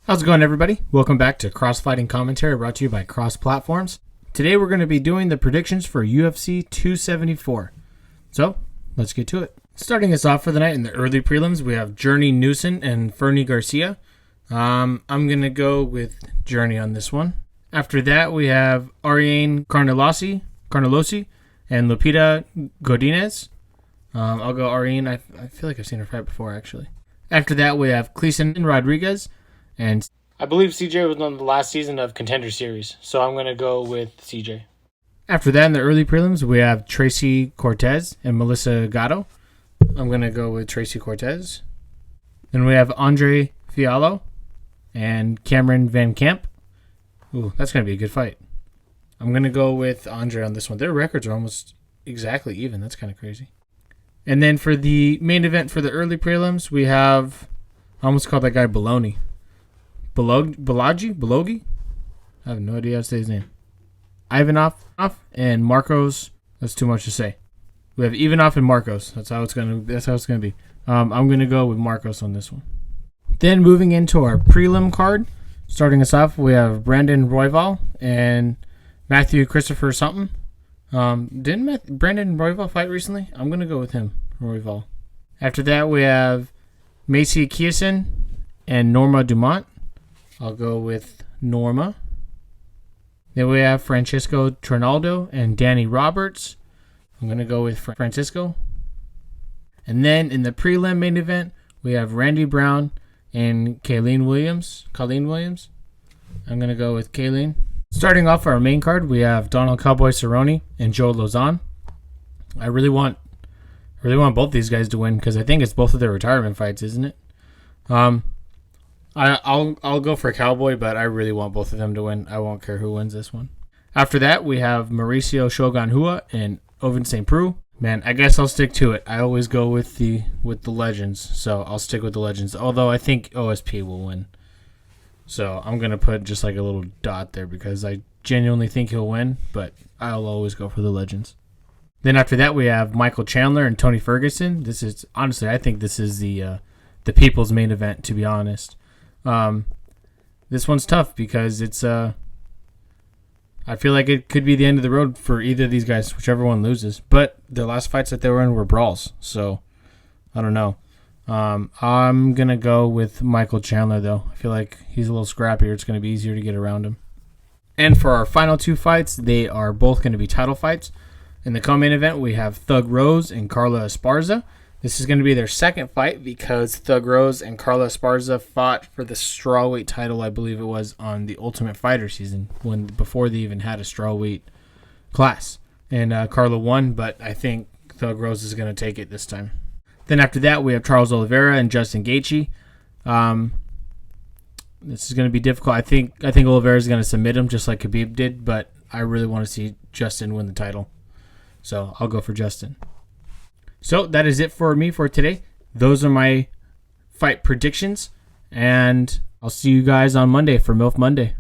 How's it going, everybody? Welcome back to Cross Fighting Commentary, brought to you by Cross Platforms. Today we're going to be doing the predictions for UFC 274. So, let's get to it. Starting us off for the night in the early prelims, we have Journey Newson and Fernie Garcia. I'm going to go with Journey on this one. After that, we have Ariane Carnelosi and Lupita Godinez. I'll go Ariane. I feel like I've seen her fight before, actually. After that, we have Cleison Rodriguez. And I believe CJ was on the last season of Contender Series, so I'm going to go with CJ. After that, in the early prelims, we have Tracy Cortez and Melissa Gatto. I'm going to go with Tracy Cortez. Then we have Andre Fiallo and Cameron Van Camp. Ooh, that's going to be a good fight. I'm going to go with Andre on this one. Their records are almost exactly even. That's kind of crazy. And then for the main event for the early prelims, we have, I almost called that guy Baloney. Balogi? I have no idea how to say his name. Ivanov and Marcos. That's too much to say. We have Ivanov and Marcos. That's how it's gonna be. I'm gonna go with Marcos on this one. Then moving into our prelim card, starting us off, we have Brandon Royval and Matthew Christopher something. Didn't Brandon Royval fight recently? I'm gonna go with him, Royval. After that, we have Macy Kiasen and Norma Dumont. I'll go with Norma. Then we have Francisco Trinaldo and Danny Roberts. I'm going to go with Francisco. And then in the prelim main event, we have Randy Brown and Kayleen Williams. I'm going to go with Kayleen. Starting off our main card, we have Donald Cowboy Cerrone and Joe Lozon. I really want both these guys to win because I think it's both of their retirement fights, isn't it? I'll go for Cowboy, but I really want both of them to win. I won't care who wins this one. After that, we have Mauricio Shogun Hua and Ovince St. Preux. Man, I guess I'll stick to it. I always go with the legends, so I'll stick with the legends. Although I think OSP will win. So I'm going to put just like a little dot there because I genuinely think he'll win, but I'll always go for the legends. Then after that, we have Michael Chandler and Tony Ferguson. This is, honestly, I think this is the people's main event, to be honest. This one's tough because it's I feel like it could be the end of the road for either of these guys, whichever one loses. But the last fights that they were in were brawls, so I don't know. I'm gonna go with Michael Chandler though. I feel like he's a little scrappier. It's gonna be easier to get around him. And for our final two fights, they are both going to be title fights. In the co-main event, we have Thug Rose and Carla Esparza. This is going to be their second fight because Thug Rose and Carla Esparza fought for the strawweight title, I believe it was, on the Ultimate Fighter season before they even had a strawweight class. And Carla won, but I think Thug Rose is going to take it this time. Then after that, we have Charles Oliveira and Justin Gaethje. This is going to be difficult. I think Oliveira is going to submit him just like Khabib did, but I really want to see Justin win the title. So I'll go for Justin. So that is it for me for today. Those are my fight predictions, and I'll see you guys on Monday for MILF Monday.